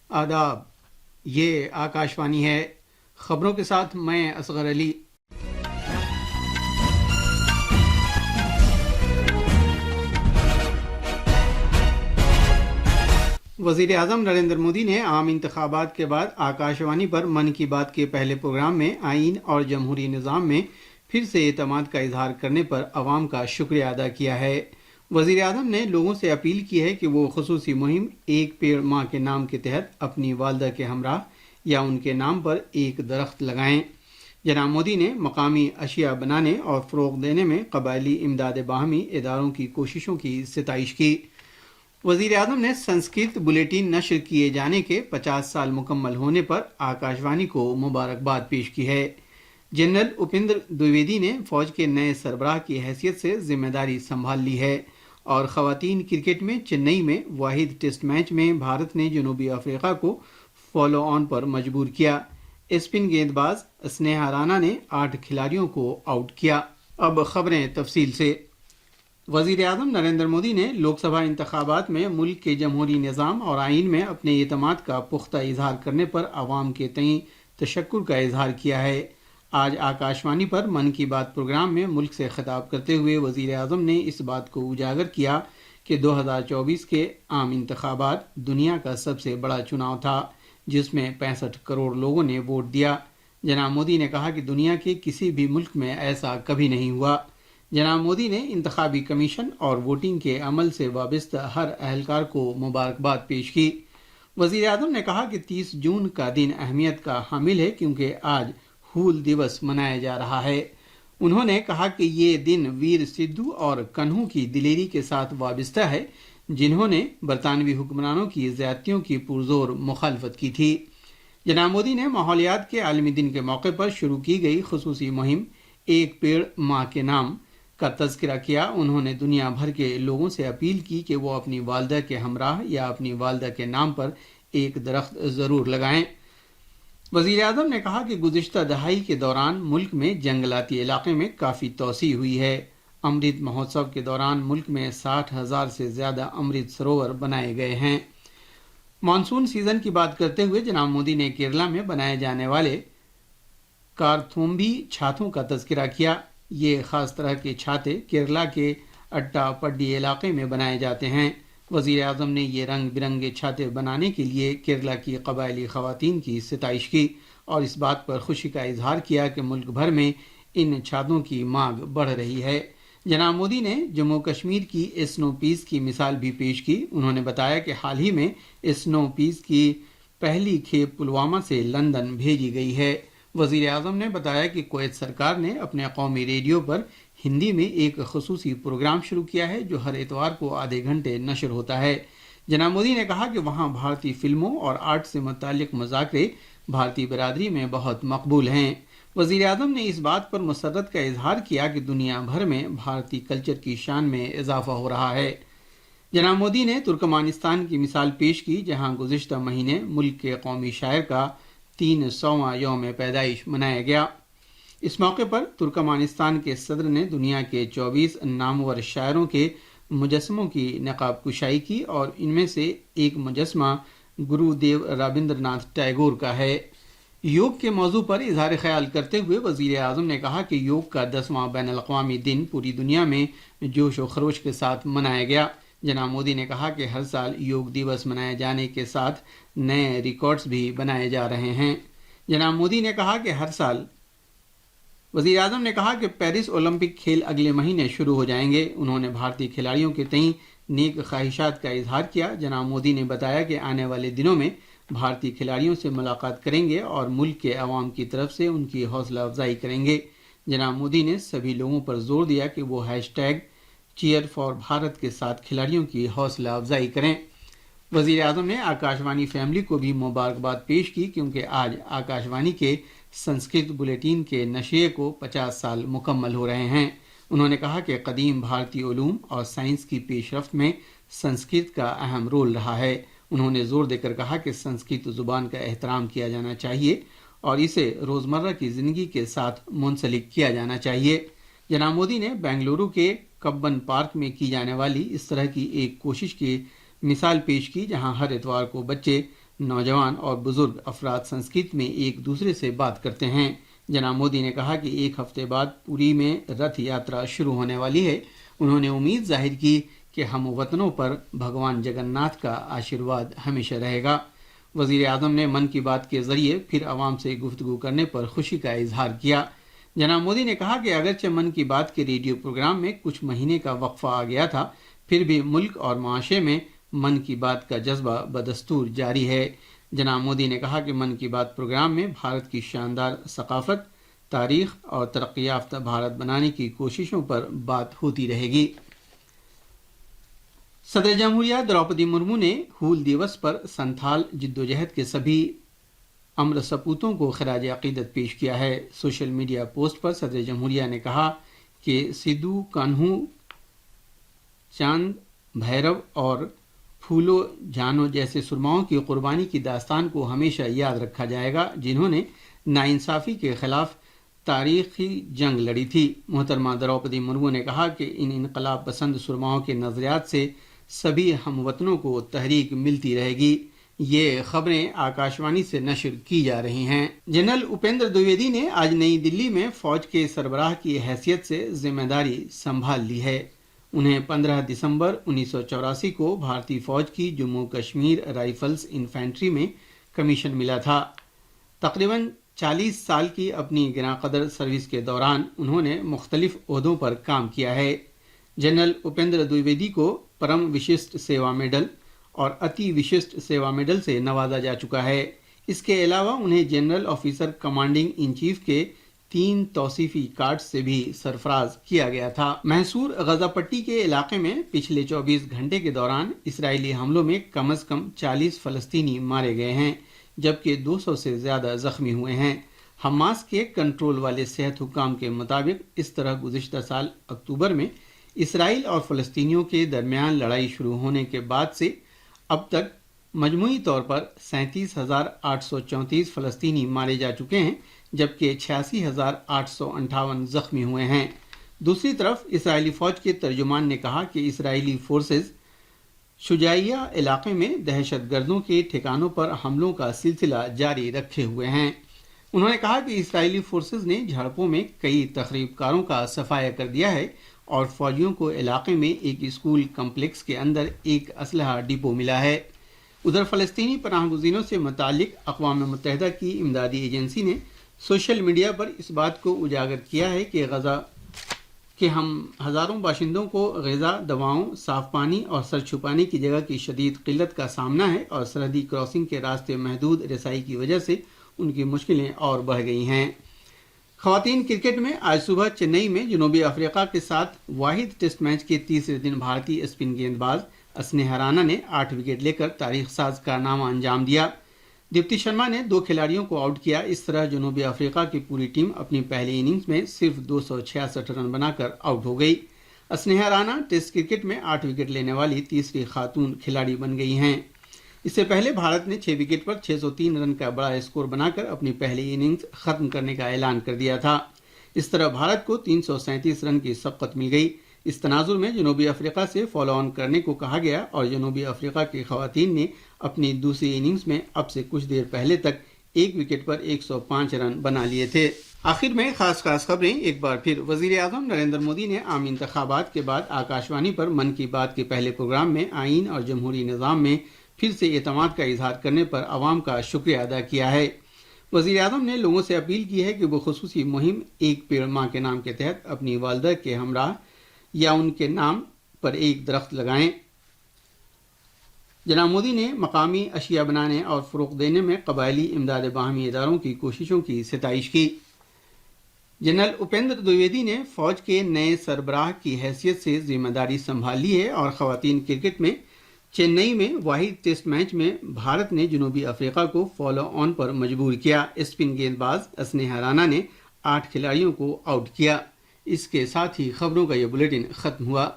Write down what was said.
آداب، یہ آکاشوانی ہے۔ خبروں کے ساتھ میں اصغر علی۔ وزیر اعظم نریندر مودی نے عام انتخابات کے بعد آکاشوانی پر من کی بات کے پہلے پروگرام میں آئین اور جمہوری نظام میں پھر سے اعتماد کا اظہار کرنے پر عوام کا شکریہ ادا کیا ہے۔ وزیر اعظم نے لوگوں سے اپیل کی ہے کہ وہ خصوصی مہم ایک پیڑ ماں کے نام کے تحت اپنی والدہ کے ہمراہ یا ان کے نام پر ایک درخت لگائیں۔ جناب مودی نے مقامی اشیاء بنانے اور فروغ دینے میں قبائلی امداد باہمی اداروں کی کوششوں کی ستائش کی۔ وزیر اعظم نے سنسکرت بلیٹن نشر کیے جانے کے 50 سال مکمل ہونے پر آکاشوانی کو مبارکباد پیش کی ہے۔ جنرل اپیندر دویدی نے فوج کے نئے سربراہ کی حیثیت سے ذمہ داری سنبھال لی ہے اور خواتین کرکٹ میں چنئی میں واحد ٹیسٹ میچ میں بھارت نے جنوبی افریقہ کو فالو آن پر مجبور کیا۔ اسپن گیند باز اسنیہا رانا نے 8 کھلاڑیوں کو آؤٹ کیا۔ اب خبریں تفصیل سے۔ وزیر اعظم نریندر مودی نے لوک سبھا انتخابات میں ملک کے جمہوری نظام اور آئین میں اپنے اعتماد کا پختہ اظہار کرنے پر عوام کے تئیں تشکر کا اظہار کیا ہے۔ آج آکاشوانی پر من کی بات پروگرام میں ملک سے خطاب کرتے ہوئے وزیر اعظم نے اس بات کو اجاگر کیا کہ 2024 کے عام انتخابات دنیا کا سب سے بڑا چناؤ تھا جس میں 65 کروڑ لوگوں نے ووٹ دیا۔ جناب مودی نے کہا کہ دنیا کے کسی بھی ملک میں ایسا کبھی نہیں ہوا۔ جناب مودی نے انتخابی کمیشن اور ووٹنگ کے عمل سے وابستہ ہر اہلکار کو مبارکباد پیش کی۔ وزیر اعظم نے کہا کہ 30 جون کا دن اہمیت کا حامل ہے کیونکہ آج ہول دیوس منایا جا رہا ہے۔ انہوں نے کہا کہ یہ دن ویر سدھو اور کنہو کی دلیری کے ساتھ وابستہ ہے جنہوں نے برطانوی حکمرانوں کی زیادتیوں کی پرزور مخالفت کی تھی۔ جناب مودی نے ماحولیات کے عالمی دن کے موقع پر شروع کی گئی خصوصی مہم ایک پیڑ ماں کے نام کا تذکرہ کیا۔ انہوں نے دنیا بھر کے لوگوں سے اپیل کی کہ وہ اپنی والدہ کے ہمراہ یا اپنی والدہ کے نام پر ایک درخت ضرور لگائیں۔ وزیر اعظم نے کہا کہ گزشتہ دہائی کے دوران ملک میں جنگلاتی علاقے میں کافی توسیع ہوئی ہے۔ امرت مہوتسو کے دوران ملک میں 60,000 سے زیادہ امرت سروور بنائے گئے ہیں۔ مانسون سیزن کی بات کرتے ہوئے جناب مودی نے کیرلا میں بنائے جانے والے کارتھومبی چھاتوں کا تذکرہ کیا۔ یہ خاص طرح کے چھاتے کیرلا کے اٹا پڈی علاقے میں بنائے جاتے ہیں۔ وزیر اعظم نے یہ رنگ برنگے چھاتے بنانے کے لیے کیرلا کی قبائلی خواتین کی ستائش کی اور اس بات پر خوشی کا اظہار کیا کہ ملک بھر میں ان چھاتوں کی مانگ بڑھ رہی ہے۔ جناب مودی نے جموں کشمیر کی اسنو پیس کی مثال بھی پیش کی۔ انہوں نے بتایا کہ حال ہی میں اسنو پیس کی پہلی کھیپ پلوامہ سے لندن بھیجی گئی ہے۔ وزیر اعظم نے بتایا کہ کویت سرکار نے اپنے قومی ریڈیو پر ہندی میں ایک خصوصی پروگرام شروع کیا ہے جو ہر اتوار کو آدھے گھنٹے نشر ہوتا ہے۔ جناب مودی نے کہا کہ وہاں بھارتی فلموں اور آرٹ سے متعلق مذاکرے بھارتی برادری میں بہت مقبول ہیں۔ وزیر اعظم نے اس بات پر مسرت کا اظہار کیا کہ دنیا بھر میں بھارتی کلچر کی شان میں اضافہ ہو رہا ہے۔ جناب مودی نے ترکمانستان کی مثال پیش کی جہاں گزشتہ مہینے ملک کے قومی شاعر کا 300واں یوم پیدائش منایا گیا۔ اس موقع پر ترکمانستان کے صدر نے دنیا کے 24 نامور شاعروں کے مجسموں کی نقاب کشائی کی اور ان میں سے ایک مجسمہ گرو دیو رابندر ناتھ ٹیگور کا ہے۔ یوگ کے موضوع پر اظہار خیال کرتے ہوئے وزیر اعظم نے کہا کہ یوگ کا 10واں بین الاقوامی دن پوری دنیا میں جوش و خروش کے ساتھ منایا گیا۔ جناب مودی نے کہا کہ ہر سال یوگ دیوس منائے جانے کے ساتھ نئے ریکارڈز بھی بنائے جا رہے ہیں۔ جناب مودی نے کہا کہ ہر سال وزیر اعظم نے کہا کہ پیرس اولمپک کھیل اگلے مہینے شروع ہو جائیں گے۔ انہوں نے بھارتی کھلاڑیوں کے تئیں نیک خواہشات کا اظہار کیا۔ جناب مودی نے بتایا کہ آنے والے دنوں میں بھارتی کھلاڑیوں سے ملاقات کریں گے اور ملک کے عوام کی طرف سے ان کی حوصلہ افزائی کریں گے۔ جناب مودی نے سبھی لوگوں پر زور دیا کہ وہ #چیئر فار بھارت کے ساتھ کھلاڑیوں کی حوصلہ افزائی کریں۔ وزیر اعظم نے آکاشوانی فیملی کو بھی مبارکباد پیش کی کیونکہ آج آکاشوانی کے سنسکرت بلیٹن کے نشریے کو 50 سال مکمل ہو رہے ہیں۔ انہوں نے کہا کہ قدیم بھارتی علوم اور سائنس کی پیش رفت میں سنسکرت کا اہم رول رہا ہے۔ انہوں نے زور دے کر کہا کہ سنسکرت زبان کا احترام کیا جانا چاہیے اور اسے روزمرہ کی زندگی کے ساتھ منسلک کیا جانا چاہیے۔ جناب مودی نے بنگلورو کے کبن پارک میں کی جانے والی اس طرح کی ایک کوشش کی مثال پیش کی جہاں ہر اتوار کو بچے نوجوان اور بزرگ افراد سنسکرت میں ایک دوسرے سے بات کرتے ہیں۔ جناب مودی نے کہا کہ ایک ہفتے بعد پوری میں رتھ یاترا شروع ہونے والی ہے۔ انہوں نے امید ظاہر کی کہ ہم وطنوں پر بھگوان جگن ناتھ کا آشیرواد ہمیشہ رہے گا۔ وزیر اعظم نے من کی بات کے ذریعے پھر عوام سے گفتگو کرنے پر خوشی کا اظہار کیا۔ جناب مودی نے کہا کہ اگرچہ من کی بات کے ریڈیو پروگرام میں کچھ مہینے کا وقفہ آ گیا تھا، پھر بھی ملک اور معاشرے میں من کی بات کا جذبہ بدستور جاری ہے۔ جناب مودی نے کہا کہ من کی بات پروگرام میں بھارت کی شاندار ثقافت، تاریخ اور ترقی یافتہ بھارت بنانے کی کوششوں پر بات ہوتی رہے گی۔ صدر جمہوریہ دروپدی مرمو نے ہول دیوس پر سنتھال جدوجہد کے سبھی امر سپوتوں کو خراج عقیدت پیش کیا ہے۔ سوشل میڈیا پوسٹ پر صدر جمہوریہ نے کہا کہ سدھو کانہو، چاند بھیرو اور پھولو جانو جیسے سرماؤں کی قربانی کی داستان کو ہمیشہ یاد رکھا جائے گا، جنہوں نے ناانصافی کے خلاف تاریخی جنگ لڑی تھی۔ محترمہ دروپدی مرمو نے کہا کہ ان انقلاب پسند سرماؤں کے نظریات سے سبھی ہم وطنوں کو تحریک ملتی رہے گی۔ یہ خبریں آکاشوانی سے نشر کی جا رہی ہیں۔ جنرل اپیندر دویدی نے آج نئی دلی میں فوج کے سربراہ کی حیثیت سے ذمہ داری سنبھال لی ہے۔ انہیں 15 دسمبر 1984 کو بھارتی فوج کی جموں کشمیر رائفلز انفینٹری میں کمیشن ملا تھا۔ تقریباً 40 سال کی اپنی گراں قدر سروس کے دوران انہوں نے مختلف عہدوں پر کام کیا ہے۔ جنرل اپیندر دویدی کو پرم وششٹ سیوا میڈل اور اتی وششٹ سیوا میڈل سے نوازا جا چکا ہے۔ اس کے علاوہ انہیں general officer commanding in chief کے 3 توصیفی کارڈ سے بھی سرفراز کیا گیا تھا۔ محصور غزہ پٹی کے علاقے میں پچھلے 24 گھنٹے کے دوران اسرائیلی حملوں میں کم از کم 40 فلسطینی مارے گئے ہیں، جبکہ 200 سے زیادہ زخمی ہوئے ہیں۔ حماس کے کنٹرول والے صحت حکام کے مطابق اس طرح گزشتہ سال اکتوبر میں اسرائیل اور فلسطینیوں کے درمیان لڑائی شروع ہونے کے بعد سے اب تک مجموعی طور پر 37,834 فلسطینی مارے جا چکے ہیں، جبکہ 86,858 زخمی ہوئے ہیں۔ دوسری طرف اسرائیلی فوج کے ترجمان نے کہا کہ اسرائیلی فورسز شجاعیہ علاقے میں دہشت گردوں کے ٹھکانوں پر حملوں کا سلسلہ جاری رکھے ہوئے ہیں۔ انہوں نے کہا کہ اسرائیلی فورسز نے جھڑپوں میں کئی تخریب کاروں کا صفایا کر دیا ہے اور فوجیوں کو علاقے میں ایک اسکول کمپلیکس کے اندر ایک اسلحہ ڈپو ملا ہے۔ ادھر فلسطینی پناہ گزینوں سے متعلق اقوام متحدہ کی امدادی ایجنسی نے سوشل میڈیا پر اس بات کو اجاگر کیا ہے کہ ہم ہزاروں باشندوں کو غذا، دواؤں، صاف پانی اور سر چھپانے کی جگہ کی شدید قلت کا سامنا ہے اور سرحدی کراسنگ کے راستے محدود رسائی کی وجہ سے ان کی مشکلیں اور بڑھ گئی ہیں۔ خواتین کرکٹ میں آج صبح چنئی میں جنوبی افریقہ کے ساتھ واحد ٹیسٹ میچ کے تیسرے دن بھارتی اسپن گیند باز اسنیہا رانا نے 8 وکٹ لے کر تاریخ ساز کارنامہ انجام دیا۔ دیپتی شرما نے 2 کھلاڑیوں کو آؤٹ کیا۔ اس طرح جنوبی افریقہ کی پوری ٹیم اپنی پہلی اننگز میں صرف 266 رن بنا کر آؤٹ ہو گئی۔ اسنیہا رانا ٹیسٹ کرکٹ میں 8 وکٹ لینے والی تیسری خاتون کھلاڑی بن گئی ہیں۔ اس سے پہلے بھارت نے 6 وکٹ پر 603 رن کا بڑا اسکور بنا کر اپنی پہلی اننگز ختم کرنے کا اعلان کر دیا تھا۔ اس طرح بھارت کو 337 رن کی سبقت مل گئی۔ اس تناظر میں جنوبی افریقہ سے فالو آن کرنے کو کہا گیا اور جنوبی افریقہ کی خواتین نے اپنی دوسری اننگز میں اب سے کچھ دیر پہلے تک 1 وکٹ پر 105 رن بنا لیے تھے۔ آخر میں خاص خبریں ایک بار پھر۔ وزیر اعظم نریندر مودی نے عام انتخابات کے بعد آکاشوانی پر من کی بات کے پہلے پروگرام میں آئین اور جمہوری نظام میں پھر سے اعتماد کا اظہار کرنے پر عوام کا شکریہ ادا کیا ہے۔ وزیر اعظم نے لوگوں سے اپیل کی ہے کہ وہ خصوصی مہم ایک پیڑ ماں کے نام کے تحت اپنی والدہ کے ہمراہ یا ان کے نام پر ایک درخت لگائیں۔ جناب مودی نے مقامی اشیاء بنانے اور فروغ دینے میں قبائلی امداد باہمی اداروں کی کوششوں کی ستائش کی۔ جنرل اپیندر دویدی نے فوج کے نئے سربراہ کی حیثیت سے ذمہ داری سنبھال لی ہے اور خواتین کرکٹ میں چنئی میں واحد ٹیسٹ میچ میں بھارت نے جنوبی افریقہ کو فالو آن پر مجبور کیا۔ اسپن گیند باز اسنیہا رانا نے 8 کھلاڑیوں کو آؤٹ کیا۔ اس کے ساتھ ہی خبروں کا یہ بلیٹن ختم ہوا۔